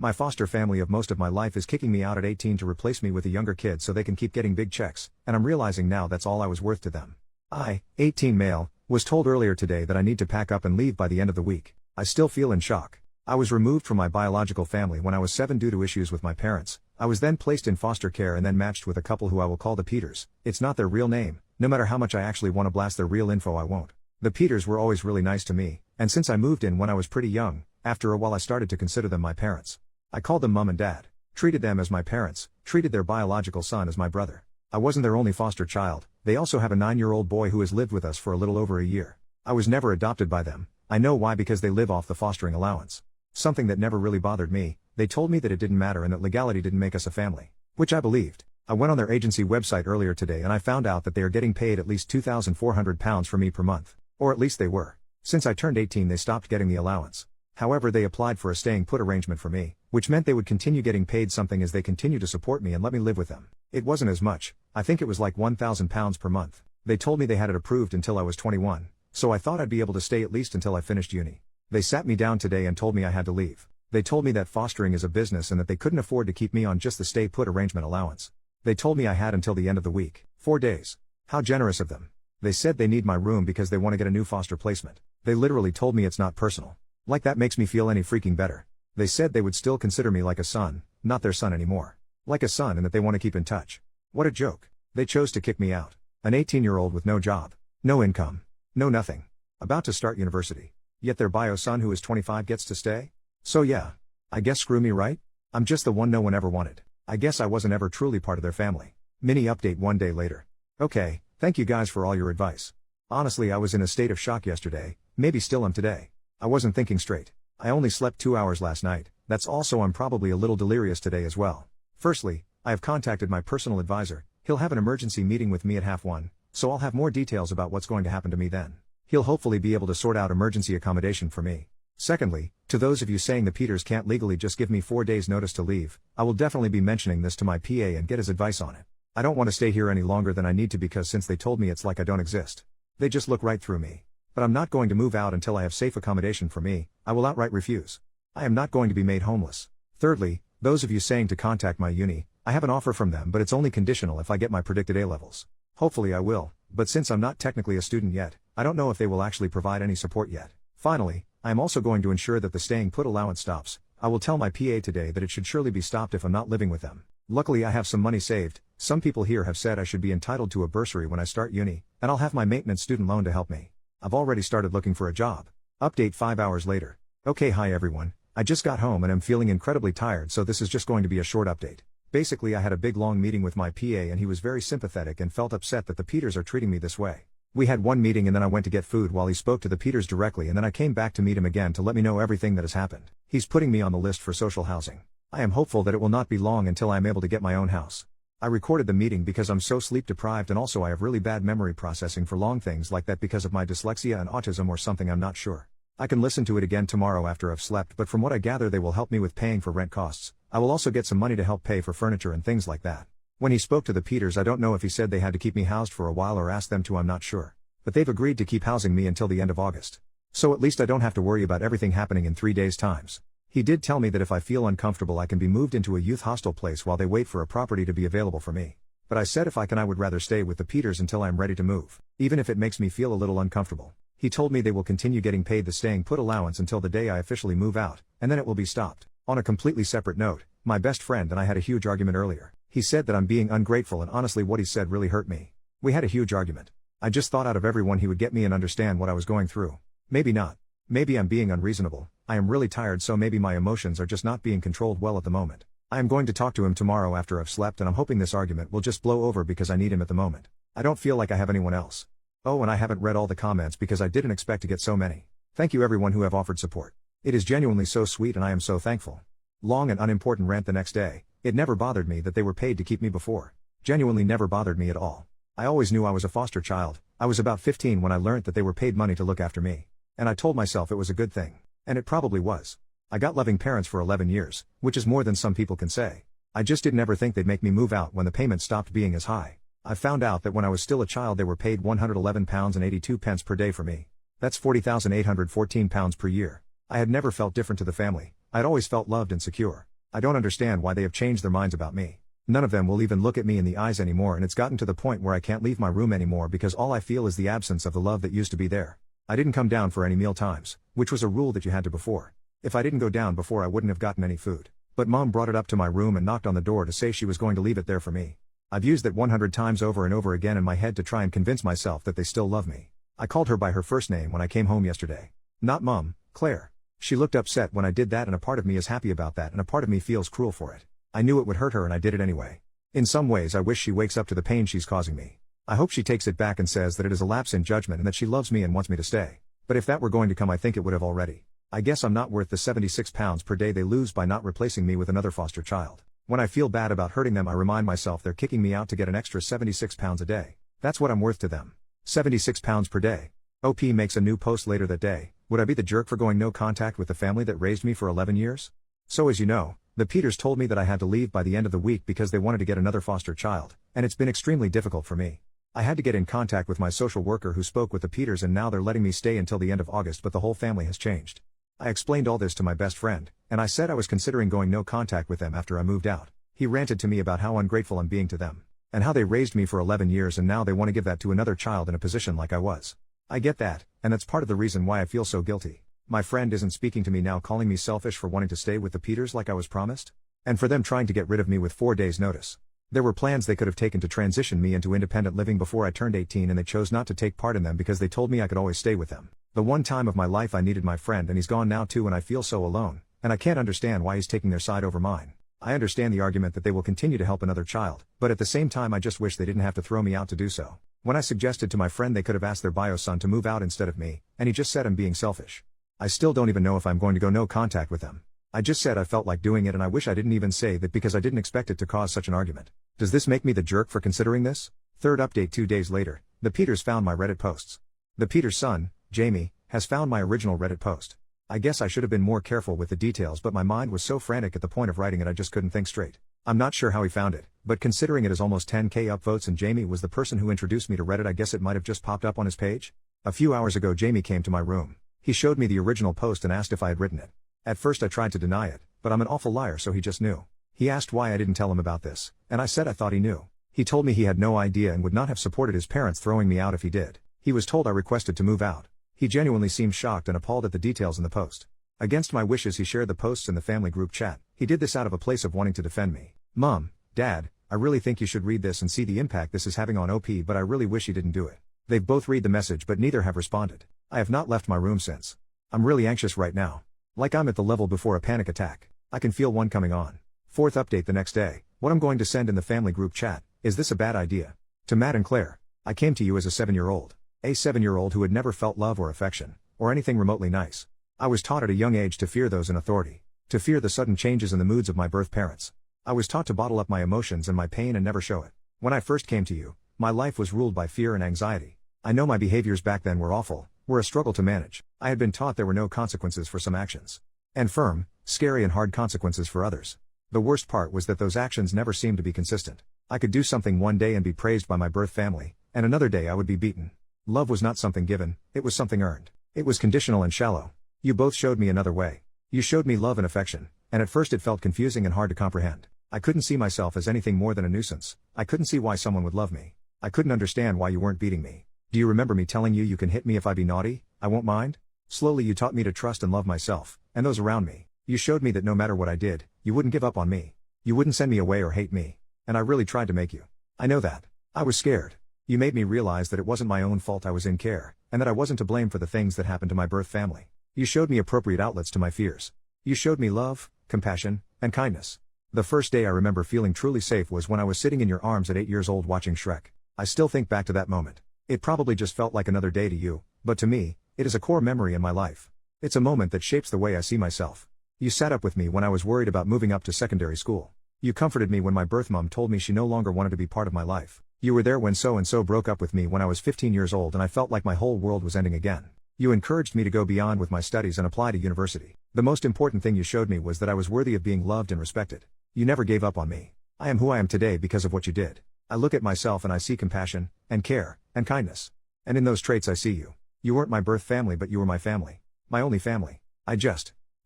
My foster family of most of my life is kicking me out at 18 to replace me with a younger kid so they can keep getting big checks, and I'm realizing now that's all I was worth to them. I, 18 male, was told earlier today that I need to pack up and leave by the end of the week. I still feel in shock. I was removed from my biological family when I was 7 due to issues with my parents. I was then placed in foster care and then matched with a couple who I will call the Peters. It's not their real name. No matter how much I actually want to blast their real info, I won't. The Peters were always really nice to me, and since I moved in when I was pretty young, after a while I started to consider them my parents. I called them mom and dad, treated them as my parents, treated their biological son as my brother. I wasn't their only foster child. They also have a 9-year-old boy who has lived with us for a little over a year. I was never adopted by them. I know why, because they live off the fostering allowance. Something that never really bothered me. They told me that it didn't matter and that legality didn't make us a family. Which I believed. I went on their agency website earlier today and I found out that they are getting paid at least £2,400 for me per month. Or at least they were. Since I turned 18 they stopped getting the allowance. However, they applied for a staying put arrangement for me, which meant they would continue getting paid something as they continue to support me and let me live with them. It wasn't as much. I think it was like £1,000 per month. They told me they had it approved until I was 21, so I thought I'd be able to stay at least until I finished uni. They sat me down today and told me I had to leave. They told me that fostering is a business and that they couldn't afford to keep me on just the stay put arrangement allowance. They told me I had until the end of the week, 4 days. How generous of them. They said they need my room because they want to get a new foster placement. They literally told me it's not personal. Like that makes me feel any freaking better. They said they would still consider me like a son, not their son anymore. Like a son, and that they want to keep in touch. What a joke. They chose to kick me out. An 18-year-old with no job, no income, no nothing. About to start university. Yet their bio son who is 25 gets to stay? So yeah. I guess screw me, right? I'm just the one no one ever wanted. I guess I wasn't ever truly part of their family. Mini update 1 day later. Okay, thank you guys for all your advice. Honestly, I was in a state of shock yesterday, maybe still am today. I wasn't thinking straight. I only slept 2 hours last night. That's also I'm probably a little delirious today as well. Firstly, I have contacted my personal advisor. He'll have an emergency meeting with me at 1:30, so I'll have more details about what's going to happen to me then. He'll hopefully be able to sort out emergency accommodation for me. Secondly, to those of you saying the Peters can't legally just give me 4 days notice to leave, I will definitely be mentioning this to my PA and get his advice on it. I don't want to stay here any longer than I need to because since they told me it's like I don't exist. They just look right through me. But I'm not going to move out until I have safe accommodation for me. I will outright refuse. I am not going to be made homeless. Thirdly, those of you saying to contact my uni, I have an offer from them but it's only conditional if I get my predicted A levels. Hopefully I will, but since I'm not technically a student yet, I don't know if they will actually provide any support yet. Finally, I am also going to ensure that the staying put allowance stops. I will tell my PA today that it should surely be stopped if I'm not living with them. Luckily I have some money saved. Some people here have said I should be entitled to a bursary when I start uni, and I'll have my maintenance student loan to help me. I've already started looking for a job. Update 5 hours later. Okay, hi everyone. I just got home and I'm feeling incredibly tired, so this is just going to be a short update. Basically I had a big long meeting with my PA and he was very sympathetic and felt upset that the Peters are treating me this way. We had one meeting and then I went to get food while he spoke to the Peters directly, and then I came back to meet him again to let me know everything that has happened. He's putting me on the list for social housing. I am hopeful that it will not be long until I am able to get my own house. I recorded the meeting because I'm so sleep deprived and also I have really bad memory processing for long things like that because of my dyslexia and autism or something, I'm not sure. I can listen to it again tomorrow after I've slept, but from what I gather they will help me with paying for rent costs. I will also get some money to help pay for furniture and things like that. When he spoke to the Peters, I don't know if he said they had to keep me housed for a while or asked them to, I'm not sure. But they've agreed to keep housing me until the end of August. So at least I don't have to worry about everything happening in 3 days' times. He did tell me that if I feel uncomfortable I can be moved into a youth hostel place while they wait for a property to be available for me. But I said if I can I would rather stay with the Peters until I am ready to move, even if it makes me feel a little uncomfortable. He told me they will continue getting paid the staying put allowance until the day I officially move out, and then it will be stopped. On a completely separate note, my best friend and I had a huge argument earlier. He said that I'm being ungrateful, and honestly what he said really hurt me. We had a huge argument. I just thought out of everyone he would get me and understand what I was going through. Maybe not. Maybe I'm being unreasonable. I am really tired, so maybe my emotions are just not being controlled well at the moment. I am going to talk to him tomorrow after I've slept, and I'm hoping this argument will just blow over because I need him at the moment. I don't feel like I have anyone else. Oh, and I haven't read all the comments because I didn't expect to get so many. Thank you everyone who have offered support. It is genuinely so sweet and I am so thankful. Long and unimportant rant the next day. It never bothered me that they were paid to keep me before. Genuinely never bothered me at all. I always knew I was a foster child. I was about 15 when I learnt that they were paid money to look after me. And I told myself it was a good thing. And it probably was. I got loving parents for 11 years, which is more than some people can say. I just didn't ever think they'd make me move out when the payment stopped being as high. I found out that when I was still a child they were paid £111.82 per day for me. That's £40,814 per year. I had never felt different to the family. I'd always felt loved and secure. I don't understand why they have changed their minds about me. None of them will even look at me in the eyes anymore, and it's gotten to the point where I can't leave my room anymore because all I feel is the absence of the love that used to be there. I didn't come down for any meal times, which was a rule that you had to before. If I didn't go down before, I wouldn't have gotten any food. But Mom brought it up to my room and knocked on the door to say she was going to leave it there for me. I've used that 100 times over and over again in my head to try and convince myself that they still love me. I called her by her first name when I came home yesterday. Not Mom, Claire. She looked upset when I did that, and a part of me is happy about that and a part of me feels cruel for it. I knew it would hurt her and I did it anyway. In some ways I wish she wakes up to the pain she's causing me. I hope she takes it back and says that it is a lapse in judgment and that she loves me and wants me to stay. But if that were going to come, I think it would have already. I guess I'm not worth the 76 pounds per day they lose by not replacing me with another foster child. When I feel bad about hurting them, I remind myself they're kicking me out to get an extra 76 pounds a day. That's what I'm worth to them. 76 pounds per day. OP makes a new post later that day. Would I be the jerk for going no contact with the family that raised me for 11 years? So as you know, the Peters told me that I had to leave by the end of the week because they wanted to get another foster child, and it's been extremely difficult for me. I had to get in contact with my social worker who spoke with the Peters, and now they're letting me stay until the end of August, but the whole family has changed. I explained all this to my best friend, and I said I was considering going no contact with them after I moved out. He ranted to me about how ungrateful I'm being to them, and how they raised me for 11 years and now they want to give that to another child in a position like I was. I get that, and that's part of the reason why I feel so guilty. My friend isn't speaking to me now, calling me selfish for wanting to stay with the Peters like I was promised, and for them trying to get rid of me with 4 days' notice. There were plans they could have taken to transition me into independent living before I turned 18, and they chose not to take part in them because they told me I could always stay with them. The one time of my life I needed my friend, and he's gone now too, and I feel so alone, and I can't understand why he's taking their side over mine. I understand the argument that they will continue to help another child, but at the same time I just wish they didn't have to throw me out to do so. When I suggested to my friend they could have asked their bio son to move out instead of me, and he just said I'm being selfish. I still don't even know if I'm going to go no contact with them. I just said I felt like doing it, and I wish I didn't even say that because I didn't expect it to cause such an argument. Does this make me the jerk for considering this? Third update: 2 days later, the Peters found my Reddit posts. The Peters' son, Jamie, has found my original Reddit post. I guess I should have been more careful with the details, but my mind was so frantic at the point of writing it I just couldn't think straight. I'm not sure how he found it, but considering it is almost 10k upvotes and Jamie was the person who introduced me to Reddit, I guess it might have just popped up on his page. A few hours ago Jamie came to my room. He showed me the original post and asked if I had written it. At first I tried to deny it, but I'm an awful liar, so he just knew. He asked why I didn't tell him about this, and I said I thought he knew. He told me he had no idea and would not have supported his parents throwing me out if he did. He was told I requested to move out. He genuinely seemed shocked and appalled at the details in the post. Against my wishes he shared the posts in the family group chat. He did this out of a place of wanting to defend me. Mom, Dad, I really think you should read this and see the impact this is having on OP, but I really wish he didn't do it. They've both read the message but neither have responded. I have not left my room since. I'm really anxious right now. Like I'm at the level before a panic attack. I can feel one coming on. Fourth update: the next day. What I'm going to send in the family group chat: is this a bad idea? To Matt and Claire. I came to you as a 7-year-old. A 7-year-old who had never felt love or affection, or anything remotely nice. I was taught at a young age to fear those in authority. To fear the sudden changes in the moods of my birth parents. I was taught to bottle up my emotions and my pain and never show it. When I first came to you, my life was ruled by fear and anxiety. I know my behaviors back then were awful, were a struggle to manage. I had been taught there were no consequences for some actions. And firm, scary and hard consequences for others. The worst part was that those actions never seemed to be consistent. I could do something one day and be praised by my birth family, and another day I would be beaten. Love was not something given, it was something earned. It was conditional and shallow. You both showed me another way. You showed me love and affection, and at first it felt confusing and hard to comprehend. I couldn't see myself as anything more than a nuisance. I couldn't see why someone would love me. I couldn't understand why you weren't beating me. Do you remember me telling you can hit me if I be naughty, I won't mind? Slowly you taught me to trust and love myself, and those around me. You showed me that no matter what I did, you wouldn't give up on me. You wouldn't send me away or hate me. And I really tried to make you. I know that. I was scared. You made me realize that it wasn't my own fault I was in care, and that I wasn't to blame for the things that happened to my birth family. You showed me appropriate outlets to my fears. You showed me love, compassion, and kindness. The first day I remember feeling truly safe was when I was sitting in your arms at 8 years old watching Shrek. I still think back to that moment. It probably just felt like another day to you, but to me, it is a core memory in my life. It's a moment that shapes the way I see myself. You sat up with me when I was worried about moving up to secondary school. You comforted me when my birth mom told me she no longer wanted to be part of my life. You were there when so-and-so broke up with me when I was 15 years old and I felt like my whole world was ending again. You encouraged me to go beyond with my studies and apply to university. The most important thing you showed me was that I was worthy of being loved and respected. You never gave up on me. I am who I am today because of what you did. I look at myself and I see compassion, and care, and kindness. And in those traits I see you. You weren't my birth family, but you were my family. My only family. I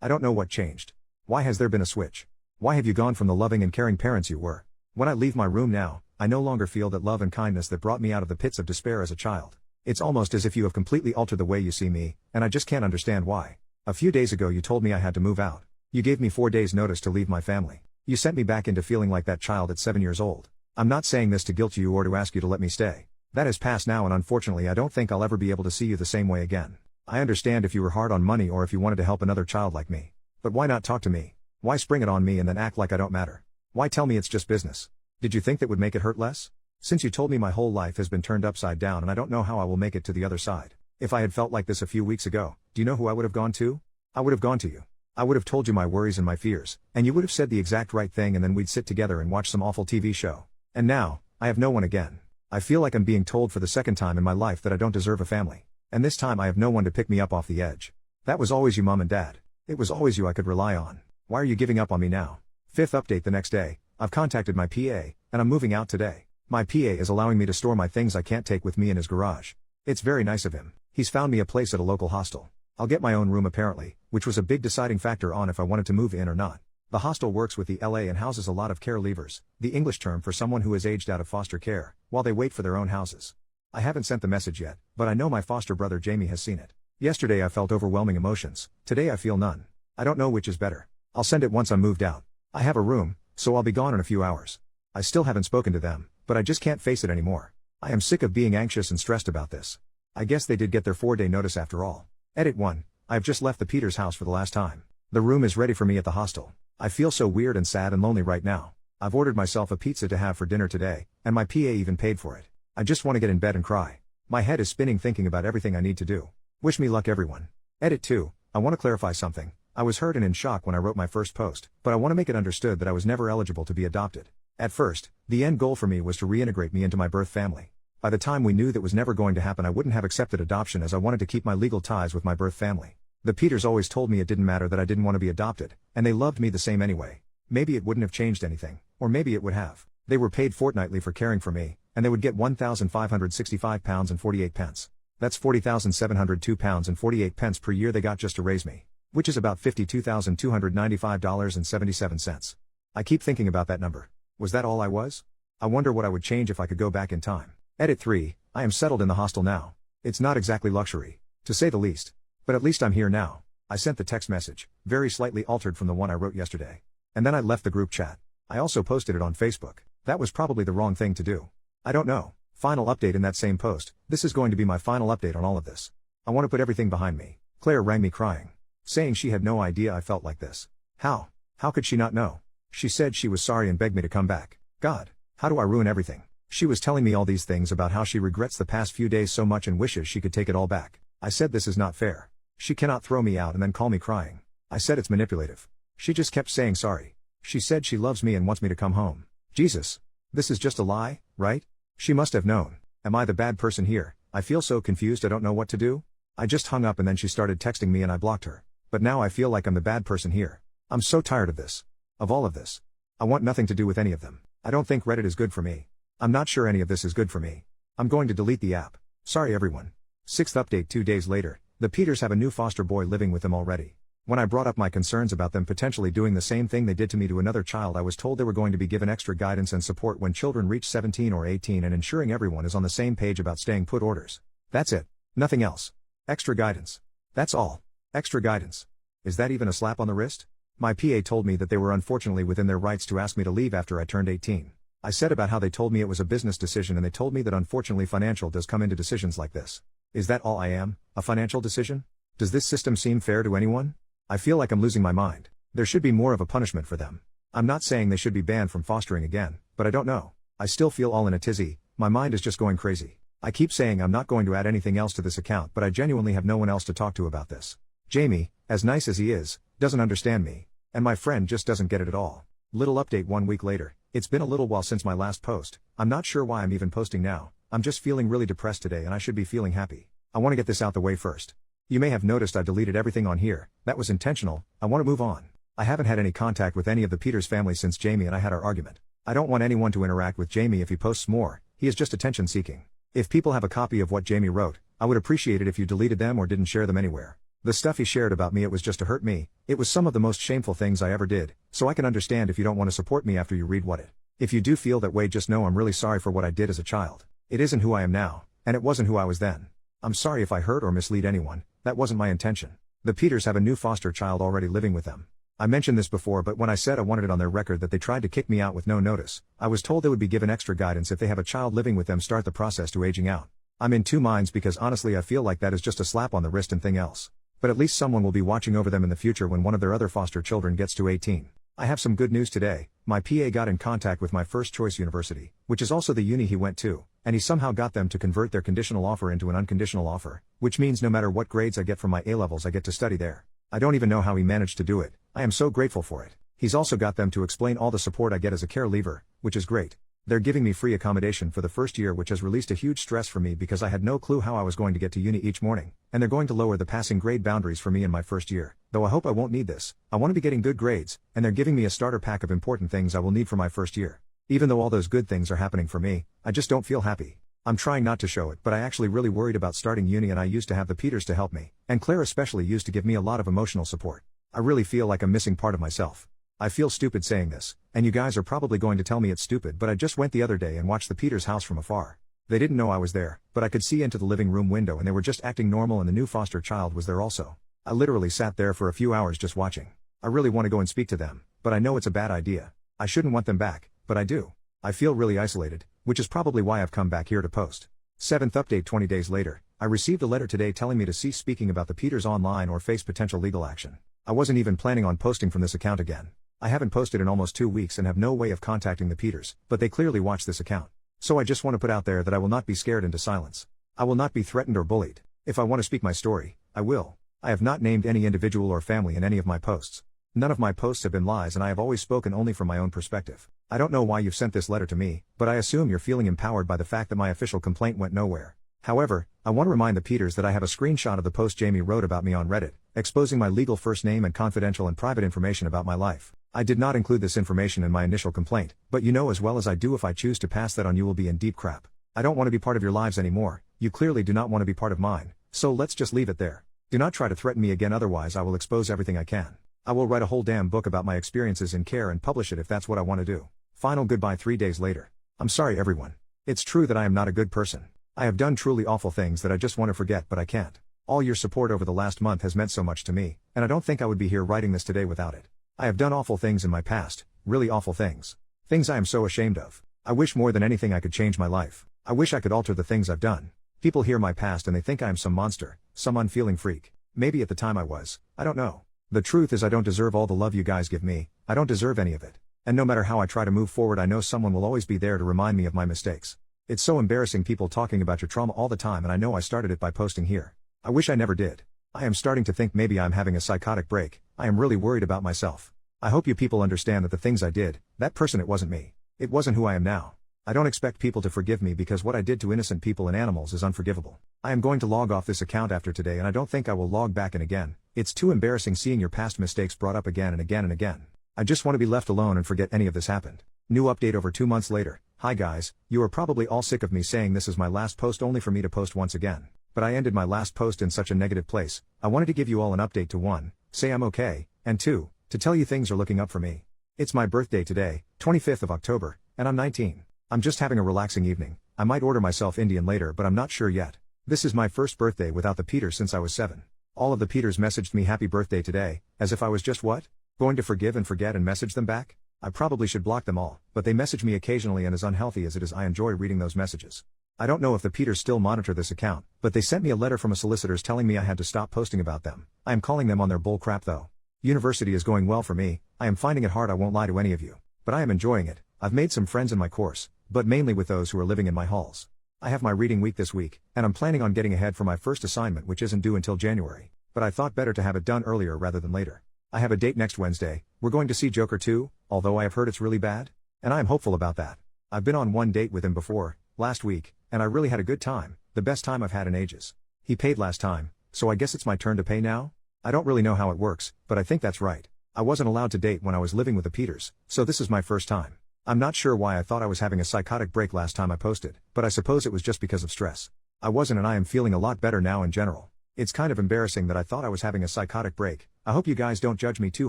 don't know what changed. Why has there been a switch? Why have you gone from the loving and caring parents you were? When I leave my room now, I no longer feel that love and kindness that brought me out of the pits of despair as a child. It's almost as if you have completely altered the way you see me, and I just can't understand why. A few days ago you told me I had to move out. You gave me 4 days notice to leave my family. You sent me back into feeling like that child at 7 years old. I'm not saying this to guilt you or to ask you to let me stay. That has passed now, and unfortunately I don't think I'll ever be able to see you the same way again. I understand if you were hard on money or if you wanted to help another child like me. But why not talk to me? Why spring it on me and then act like I don't matter? Why tell me it's just business? Did you think that would make it hurt less? Since you told me my whole life has been turned upside down and I don't know how I will make it to the other side. If I had felt like this a few weeks ago, do you know who I would have gone to? I would have gone to you. I would have told you my worries and my fears, and you would have said the exact right thing, and then we'd sit together and watch some awful TV show. And now, I have no one again. I feel like I'm being told for the second time in my life that I don't deserve a family. And this time I have no one to pick me up off the edge. That was always you, Mom and Dad. It was always you I could rely on. Why are you giving up on me now? Fifth update the next day, I've contacted my PA, and I'm moving out today. My PA is allowing me to store my things I can't take with me in his garage. It's very nice of him. He's found me a place at a local hostel. I'll get my own room apparently, which was a big deciding factor on if I wanted to move in or not. The hostel works with the LA and houses a lot of care leavers, the English term for someone who has aged out of foster care, while they wait for their own houses. I haven't sent the message yet, but I know my foster brother Jamie has seen it. Yesterday I felt overwhelming emotions, today I feel none. I don't know which is better. I'll send it once I'm moved out. I have a room, so I'll be gone in a few hours. I still haven't spoken to them, but I just can't face it anymore. I am sick of being anxious and stressed about this. I guess they did get their 4-day notice after all. Edit 1. I've just left the Peters house for the last time. The room is ready for me at the hostel. I feel so weird and sad and lonely right now. I've ordered myself a pizza to have for dinner today, and my PA even paid for it. I just want to get in bed and cry. My head is spinning thinking about everything I need to do. Wish me luck, everyone. Edit 2. I want to clarify something. I was hurt and in shock when I wrote my first post, but I want to make it understood that I was never eligible to be adopted. At first, the end goal for me was to reintegrate me into my birth family. By the time we knew that was never going to happen, I wouldn't have accepted adoption as I wanted to keep my legal ties with my birth family. The Peters always told me it didn't matter that I didn't want to be adopted, and they loved me the same anyway. Maybe it wouldn't have changed anything, or maybe it would have. They were paid fortnightly for caring for me, and they would get £1,565 and 48 pence. That's £40,702 and 48 pence per year they got just to raise me, which is about $52,295 and 77 cents. I keep thinking about that number. Was that all I was? I wonder what I would change if I could go back in time. Edit 3. I am settled in the hostel now. It's not exactly luxury, to say the least. But at least I'm here now. I sent the text message, very slightly altered from the one I wrote yesterday. And then I left the group chat. I also posted it on Facebook. That was probably the wrong thing to do. I don't know. Final update in that same post. This is going to be my final update on all of this. I want to put everything behind me. Claire rang me crying, saying she had no idea I felt like this. How? How could she not know? She said she was sorry and begged me to come back. God, how do I ruin everything? She was telling me all these things about how she regrets the past few days so much and wishes she could take it all back. I said this is not fair. She cannot throw me out and then call me crying. I said it's manipulative. She just kept saying sorry. She said she loves me and wants me to come home. Jesus. This is just a lie, right? She must have known. Am I the bad person here? I feel so confused I don't know what to do. I just hung up and then she started texting me and I blocked her. But now I feel like I'm the bad person here. I'm so tired of this. Of all of this. I want nothing to do with any of them. I don't think Reddit is good for me. I'm not sure any of this is good for me. I'm going to delete the app. Sorry everyone. Sixth update 2 days later, the Peters have a new foster boy living with them already. When I brought up my concerns about them potentially doing the same thing they did to me to another child, I was told they were going to be given extra guidance and support when children reach 17 or 18 and ensuring everyone is on the same page about staying put orders. That's it. Nothing else. Extra guidance. That's all. Extra guidance. Is that even a slap on the wrist? My PA told me that they were unfortunately within their rights to ask me to leave after I turned 18. I said about how they told me it was a business decision and they told me that unfortunately financial does come into decisions like this. Is that all I am? A financial decision? Does this system seem fair to anyone? I feel like I'm losing my mind. There should be more of a punishment for them. I'm not saying they should be banned from fostering again, but I don't know. I still feel all in a tizzy, my mind is just going crazy. I keep saying I'm not going to add anything else to this account, but I genuinely have no one else to talk to about this. Jamie, as nice as he is, doesn't understand me. And my friend just doesn't get it at all. Little update 1 week later. It's been a little while since my last post. I'm not sure why I'm even posting now. I'm just feeling really depressed today and I should be feeling happy. I want to get this out the way first. You may have noticed I deleted everything on here. That was intentional. I want to move on. I haven't had any contact with any of the Peters family since Jamie and I had our argument. I don't want anyone to interact with Jamie if he posts more. He is just attention seeking. If people have a copy of what Jamie wrote, I would appreciate it if you deleted them or didn't share them anywhere. The stuff he shared about me, it was just to hurt me. It was some of the most shameful things I ever did, so I can understand if you don't want to support me after you read what it. If you do feel that way, just know I'm really sorry for what I did as a child. It isn't who I am now, and it wasn't who I was then. I'm sorry if I hurt or mislead anyone, that wasn't my intention. The Peters have a new foster child already living with them. I mentioned this before, but when I said I wanted it on their record that they tried to kick me out with no notice, I was told they would be given extra guidance if they have a child living with them start the process to aging out. I'm in two minds because honestly I feel like that is just a slap on the wrist and thing else. But at least someone will be watching over them in the future when one of their other foster children gets to 18. I have some good news today. My PA got in contact with my first choice university, which is also the uni he went to, and he somehow got them to convert their conditional offer into an unconditional offer, which means no matter what grades I get from my A-levels I get to study there. I don't even know how he managed to do it. I am so grateful for it. He's also got them to explain all the support I get as a care leaver, which is great. They're giving me free accommodation for the first year, which has released a huge stress for me because I had no clue how I was going to get to uni each morning, and they're going to lower the passing grade boundaries for me in my first year, though I hope I won't need this. I want to be getting good grades, and they're giving me a starter pack of important things I will need for my first year. Even though all those good things are happening for me, I just don't feel happy. I'm trying not to show it, but I actually really worried about starting uni, and I used to have the Peters to help me, and Claire especially used to give me a lot of emotional support. I really feel like I'm missing part of myself. I feel stupid saying this, and you guys are probably going to tell me it's stupid, but I just went the other day and watched the Peters house from afar. They didn't know I was there, but I could see into the living room window and they were just acting normal, and the new foster child was there also. I literally sat there for a few hours just watching. I really want to go and speak to them, but I know it's a bad idea. I shouldn't want them back, but I do. I feel really isolated, which is probably why I've come back here to post. 7th update 20 days later, I received a letter today telling me to cease speaking about the Peters online or face potential legal action. I wasn't even planning on posting from this account again. I haven't posted in almost 2 weeks and have no way of contacting the Peters, but they clearly watch this account. So I just want to put out there that I will not be scared into silence. I will not be threatened or bullied. If I want to speak my story, I will. I have not named any individual or family in any of my posts. None of my posts have been lies, and I have always spoken only from my own perspective. I don't know why you've sent this letter to me, but I assume you're feeling empowered by the fact that my official complaint went nowhere. However, I want to remind the Peters that I have a screenshot of the post Jamie wrote about me on Reddit, exposing my legal first name and confidential and private information about my life. I did not include this information in my initial complaint, but you know as well as I do, if I choose to pass that on, you will be in deep crap. I don't want to be part of your lives anymore. You clearly do not want to be part of mine, so let's just leave it there. Do not try to threaten me again, otherwise I will expose everything I can. I will write a whole damn book about my experiences in care and publish it if that's what I want to do. Final goodbye 3 days later. I'm sorry everyone. It's true that I am not a good person. I have done truly awful things that I just want to forget, but I can't. All your support over the last month has meant so much to me, and I don't think I would be here writing this today without it. I have done awful things in my past, really awful things. Things I am so ashamed of. I wish more than anything I could change my life. I wish I could alter the things I've done. People hear my past and they think I am some monster, some unfeeling freak. Maybe at the time I was, I don't know. The truth is I don't deserve all the love you guys give me. I don't deserve any of it. And no matter how I try to move forward, I know someone will always be there to remind me of my mistakes. It's so embarrassing people talking about your trauma all the time, and I know I started it by posting here. I wish I never did. I am starting to think maybe I'm having a psychotic break. I am really worried about myself. I hope you people understand that the things I did, that person, it wasn't me. It wasn't who I am now. I don't expect people to forgive me because what I did to innocent people and animals is unforgivable. I am going to log off this account after today, and I don't think I will log back in again. It's too embarrassing seeing your past mistakes brought up again and again and again. I just want to be left alone and forget any of this happened. New update over 2 months later. Hi guys, you are probably all sick of me saying this is my last post only for me to post once again. But I ended my last post in such a negative place. I wanted to give you all an update to 1, say I'm okay, and 2, to tell you things are looking up for me. It's my birthday today, 25th of October, and I'm 19. I'm just having a relaxing evening. I might order myself Indian later, but I'm not sure yet. This is my first birthday without the Peters since I was 7. All of the Peters messaged me happy birthday today, as if I was just what? Going to forgive and forget and message them back? I probably should block them all, but they message me occasionally, and as unhealthy as it is, I enjoy reading those messages. I don't know if the Peters still monitor this account, but they sent me a letter from a solicitor's telling me I had to stop posting about them. I am calling them on their bull crap though. University is going well for me. I am finding it hard, I won't lie to any of you. But I am enjoying it. I've made some friends in my course, but mainly with those who are living in my halls. I have my reading week this week, and I'm planning on getting ahead for my first assignment, which isn't due until January. But I thought better to have it done earlier rather than later. I have a date next Wednesday. We're going to see Joker 2, although I have heard it's really bad. And I am hopeful about that. I've been on one date with him before, last week, and I really had a good time, the best time I've had in ages. He paid last time, so I guess it's my turn to pay now? I don't really know how it works, but I think that's right. I wasn't allowed to date when I was living with the Peters, so this is my first time. I'm not sure why I thought I was having a psychotic break last time I posted, but I suppose it was just because of stress. I wasn't, and I am feeling a lot better now in general. It's kind of embarrassing that I thought I was having a psychotic break. I hope you guys don't judge me too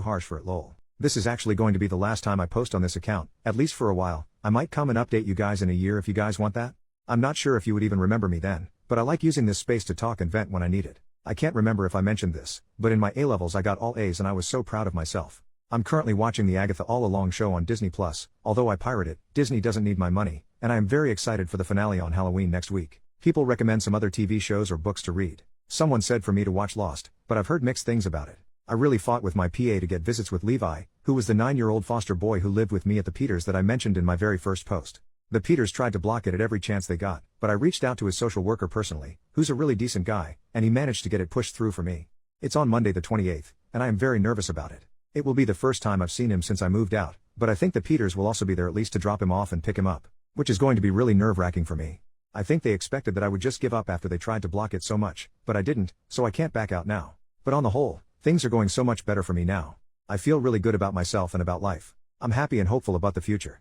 harsh for it, lol. This is actually going to be the last time I post on this account, at least for a while. I might come and update you guys in a year if you guys want that. I'm not sure if you would even remember me then, but I like using this space to talk and vent when I need it. I can't remember if I mentioned this, but in my A-levels I got all A's and I was so proud of myself. I'm currently watching the Agatha All Along show on Disney+, although I pirate it, Disney doesn't need my money, and I am very excited for the finale on Halloween next week. People recommend some other TV shows or books to read. Someone said for me to watch Lost, but I've heard mixed things about it. I really fought with my PA to get visits with Levi, who was the 9-year-old foster boy who lived with me at the Peters that I mentioned in my very first post. The Peters tried to block it at every chance they got, but I reached out to his social worker personally, who's a really decent guy, and he managed to get it pushed through for me. It's on Monday the 28th, and I am very nervous about it. It will be the first time I've seen him since I moved out, but I think the Peters will also be there at least to drop him off and pick him up, which is going to be really nerve-wracking for me. I think they expected that I would just give up after they tried to block it so much, but I didn't, so I can't back out now. But on the whole, things are going so much better for me now. I feel really good about myself and about life. I'm happy and hopeful about the future.